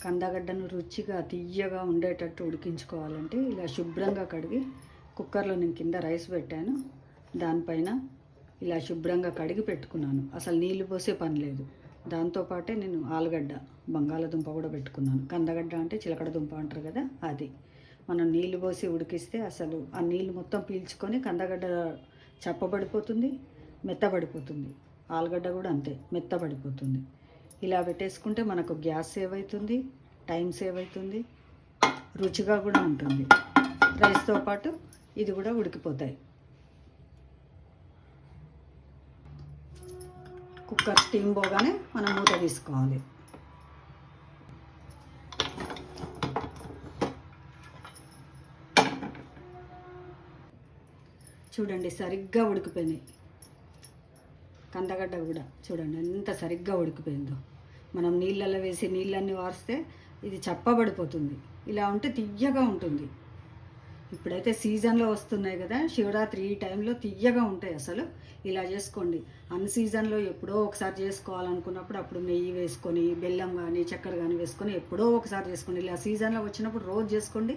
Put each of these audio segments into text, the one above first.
కందగడ్డను రుచిగా తియ్యగా ఉండేటట్టు ఉడికించుకోవాలంటే ఇలా శుభ్రంగా కడిగి కుక్కర్లో నేను కింద రైస్ పెట్టాను. దానిపైన ఇలా శుభ్రంగా కడిగి పెట్టుకున్నాను. అసలు నీళ్లు పోసే పని లేదు. దాంతోపాటే నేను ఆలుగడ్డ, బంగాళదుంప కూడా పెట్టుకున్నాను. కందగడ్డ అంటే చిలకడ దుంప అంటారు కదా, అది మనం నీళ్లు పోసి ఉడికిస్తే అసలు ఆ నీళ్ళు మొత్తం పీల్చుకొని కందగడ్డ చప్పబడిపోతుంది, మెత్తబడిపోతుంది. ఆలుగడ్డ కూడా అంతే, మెత్తబడిపోతుంది. ఇలా పెట్టేసుకుంటే మనకు గ్యాస్ సేవ్ అవుతుంది, టైం సేవ్ అవుతుంది, రుచిగా కూడా ఉంటుంది. రైస్తో పాటు ఇది కూడా ఉడికిపోతాయి. కుక్కర్ స్టీమ్ పోగానే మనం మూత తీసుకోవాలి. చూడండి సరిగ్గా ఉడికిపోయినాయి. కందగడ్డ కూడా చూడండి ఎంత సరిగ్గా ఉడికిపోయిందో. మనం నీళ్ళల్లో వేసి నీళ్ళన్నీ వారిస్తే ఇది చప్పబడిపోతుంది. ఇలా ఉంటే తియ్యగా ఉంటుంది. ఇప్పుడైతే సీజన్లో వస్తున్నాయి కదా, శివరాత్రి ఈ టైంలో తియ్యగా ఉంటాయి. అసలు ఇలా చేసుకోండి. అన్ సీజన్లో ఎప్పుడో ఒకసారి చేసుకోవాలనుకున్నప్పుడు అప్పుడు నెయ్యి వేసుకొని, బెల్లం కానీ చక్కెర కానీ వేసుకొని ఎప్పుడో ఒకసారి చేసుకోండి. ఇలా సీజన్లో వచ్చినప్పుడు రోజు చేసుకోండి.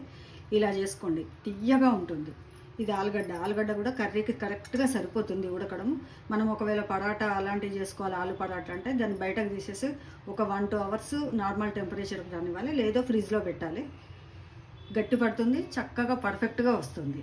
ఇలా చేసుకోండి, తియ్యగా ఉంటుంది. ఇది ఆలుగడ్డ కూడా కర్రీకి కరెక్ట్గా సరిపోతుంది ఉడకడము. మనం ఒకవేళ పరాటా అలాంటివి చేసుకోవాలి, ఆలు పరాటా అంటే దాన్ని బయటకు తీసేసి ఒక 1-2 అవర్స్ నార్మల్ టెంపరేచర్కి రానివ్వాలి, లేదో ఫ్రిడ్జ్లో పెట్టాలి. గట్టి పడుతుంది, చక్కగా పర్ఫెక్ట్గా వస్తుంది.